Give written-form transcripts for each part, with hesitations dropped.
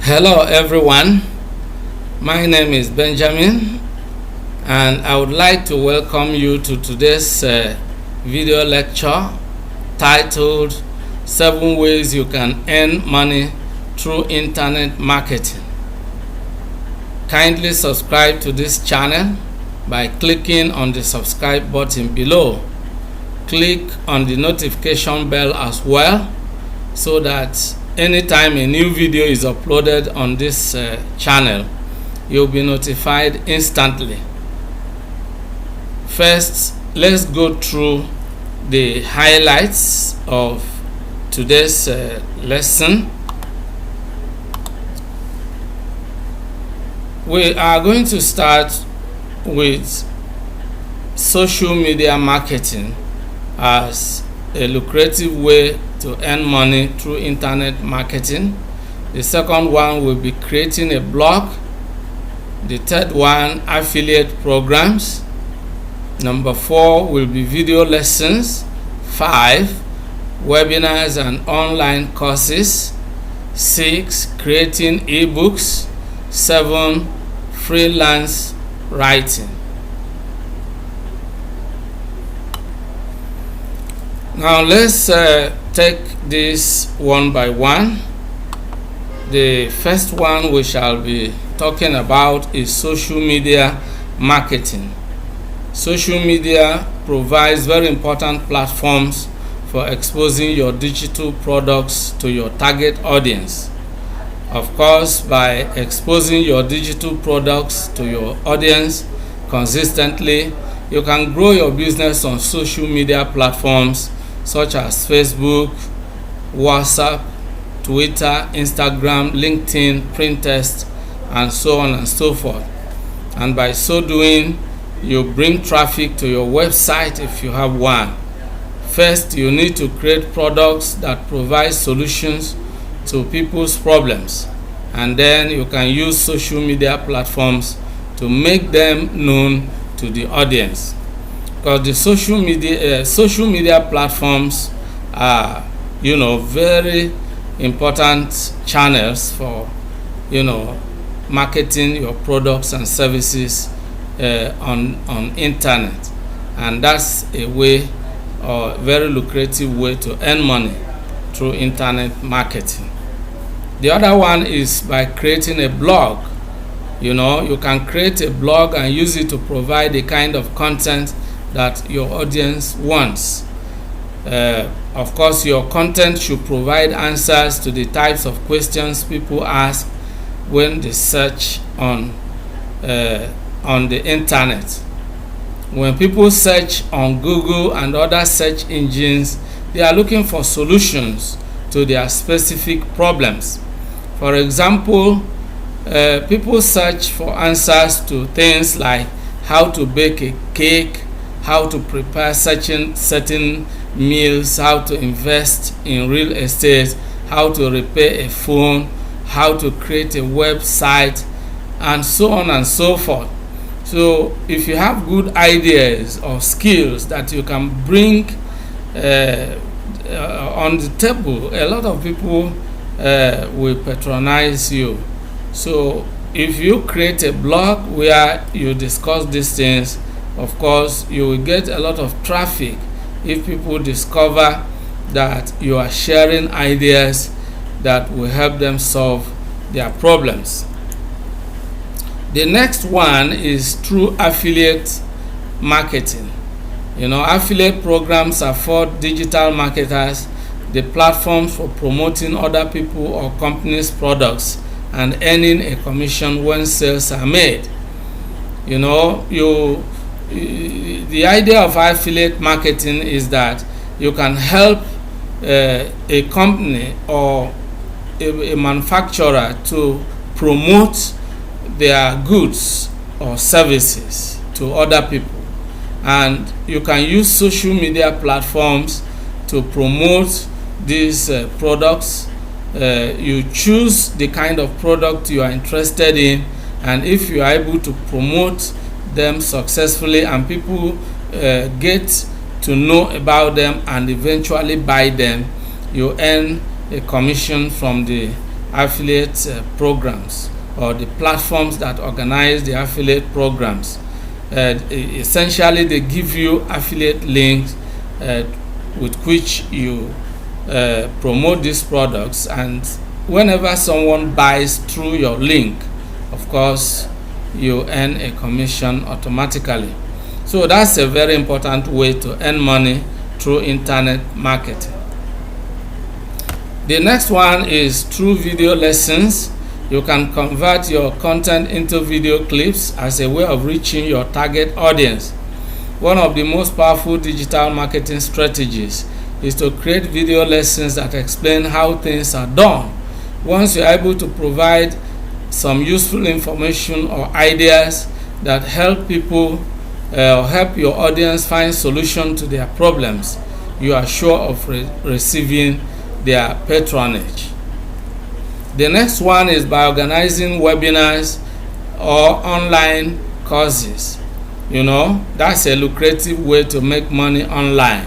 Hello everyone, my name is Benjamin and I would like to welcome you to today's video lecture titled 7 Ways You Can Earn Money Through Internet Marketing. Kindly subscribe to this channel by clicking on the subscribe button below. Click on the notification bell as well so that anytime a new video is uploaded on this channel, you'll be notified instantly. First, let's go through the highlights of today's lesson. We are going to start with social media marketing as a lucrative way to earn money through internet marketing. The second one will be creating a blog. The third one, affiliate programs. Number 4 will be video lessons. 5, webinars and online courses. 6, creating ebooks. 7, freelance writing. Now let's take this one by one. The first one we shall be talking about is social media marketing. Social media provides very important platforms for exposing your digital products to your target audience. Of course, by exposing your digital products to your audience consistently, you can grow your business on social media platforms such as Facebook, WhatsApp, Twitter, Instagram, LinkedIn, Pinterest, and so on and so forth. And by so doing, you bring traffic to your website if you have one. First, you need to create products that provide solutions to people's problems, and then you can use social media platforms to make them known to the audience. Because the social media platforms are, very important channels for, marketing your products and services on internet, and that's a way, or very lucrative way, to earn money through internet marketing. The other one is by creating a blog. You can create a blog and use it to provide the kind of content that your audience wants. Of course, your content should provide answers to the types of questions people ask when they search on the internet. When people search on Google and other search engines, they are looking for solutions to their specific problems. For example, people search for answers to things like how to bake a cake, how to prepare certain meals, how to invest in real estate, how to repair a phone, how to create a website, and so on and so forth. So if you have good ideas or skills that you can bring on the table, a lot of people will patronize you. So if you create a blog where you discuss these things, of course, you will get a lot of traffic if people discover that you are sharing ideas that will help them solve their problems. The next one is through affiliate marketing. Affiliate programs afford digital marketers the platforms for promoting other people or companies' products and earning a commission when sales are made. The idea of affiliate marketing is that you can help a company or a manufacturer to promote their goods or services to other people, and you can use social media platforms to promote these products. You choose the kind of product you are interested in, and if you are able to promote them successfully and people get to know about them and eventually buy them, you earn a commission from the affiliate programs, or the platforms that organize the affiliate programs. Essentially, they give you affiliate links with which you promote these products, and whenever someone buys through your link, of course, you earn a commission automatically. So that's a very important way to earn money through internet marketing. The next one is through video lessons. You can convert your content into video clips as a way of reaching your target audience. One of the most powerful digital marketing strategies is to create video lessons that explain how things are done. Once you're able to provide some useful information or ideas that help people or help your audience find solutions to their problems, you are sure of receiving their patronage. The next one is by organizing webinars or online courses. That's a lucrative way to make money online.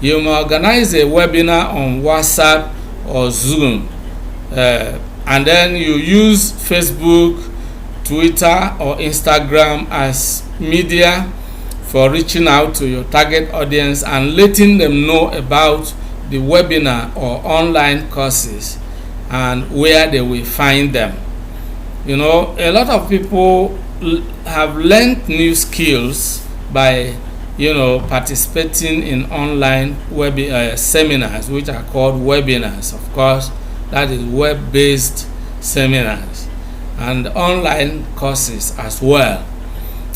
You may organize a webinar on WhatsApp or Zoom, and then you use Facebook, Twitter, or Instagram as media for reaching out to your target audience and letting them know about the webinar or online courses and where they will find them. A lot of people have learned new skills by participating in online seminars, which are called webinars. Of course, that is web-based seminars and online courses as well.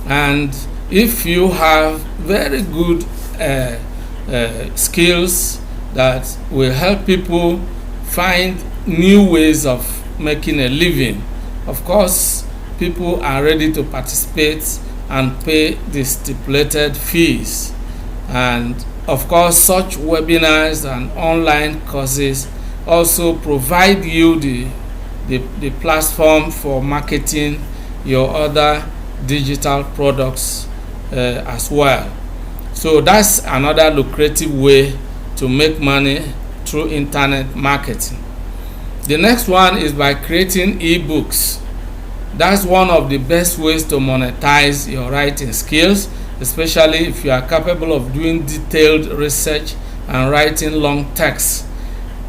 And if you have very good skills that will help people find new ways of making a living, of course, people are ready to participate and pay the stipulated fees. And of course, such webinars and online courses also provide you the platform for marketing your other digital products as well. So that's another lucrative way to make money through internet marketing. The next one is by creating ebooks. That's one of the best ways to monetize your writing skills, especially if you are capable of doing detailed research and writing long texts.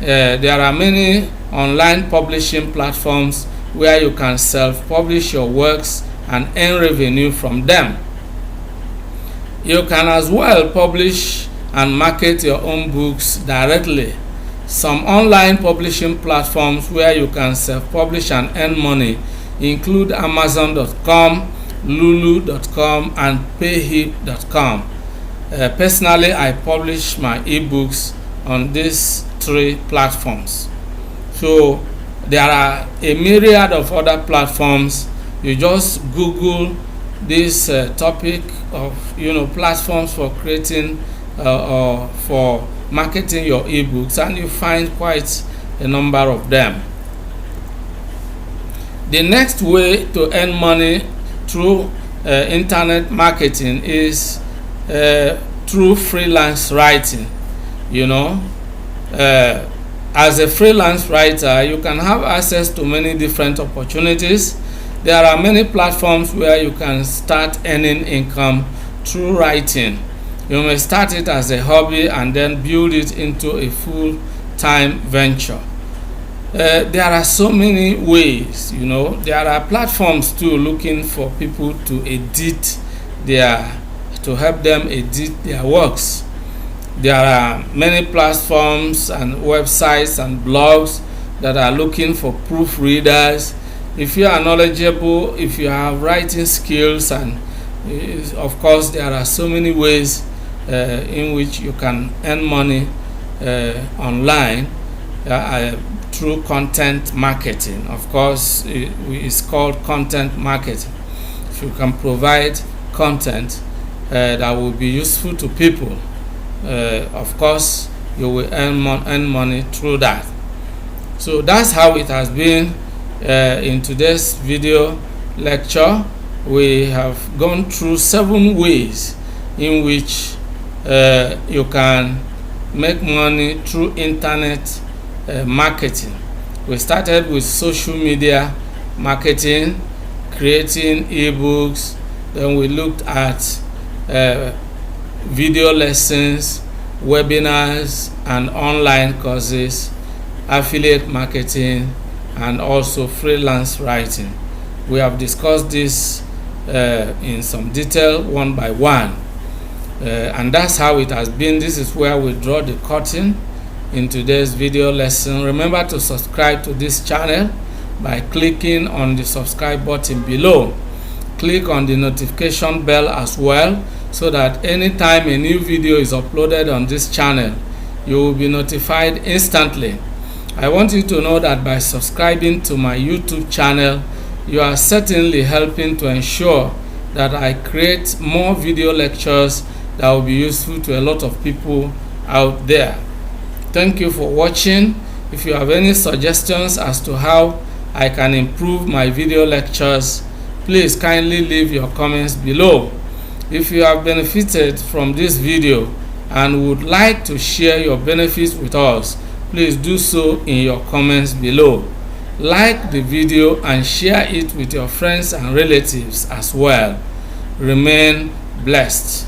There are many online publishing platforms where you can self-publish your works and earn revenue from them. You can as well publish and market your own books directly. Some online publishing platforms where you can self-publish and earn money include Amazon.com, Lulu.com, and Payhip.com. Personally, I publish my ebooks on these three platforms. So there are a myriad of other platforms. You just Google this topic of platforms for creating or for marketing your ebooks, and you find quite a number of them. The next way to earn money through internet marketing is through freelance writing. As a freelance writer, you can have access to many different opportunities. There are many platforms where you can start earning income through writing. You may start it as a hobby and then build it into a full-time venture. There are so many ways. There are platforms too looking for people to help them edit their works. There are many platforms and websites and blogs that are looking for proofreaders. If you are knowledgeable, if you have writing skills, and of course there are so many ways in which you can earn money online through content marketing. Of course, it's called content marketing. If you can provide content that will be useful to people, of course, you will earn money through that. So that's how it has been in today's video lecture. We have gone through 7 ways in which you can make money through internet marketing. We started with social media marketing, creating ebooks. Then we looked at video lessons, webinars, and online courses, affiliate marketing, and also freelance writing. We have discussed this in some detail one by one, and that's how it has been. This is where we draw the curtain in today's video lesson. Remember to subscribe to this channel by clicking on the subscribe button below. Click on the notification bell as well, so that anytime a new video is uploaded on this channel, you will be notified instantly. I want you to know that by subscribing to my YouTube channel, you are certainly helping to ensure that I create more video lectures that will be useful to a lot of people out there. Thank you for watching. If you have any suggestions as to how I can improve my video lectures, please kindly leave your comments below. If you have benefited from this video and would like to share your benefits with us, please do so in your comments below. Like the video and share it with your friends and relatives as well. Remain blessed.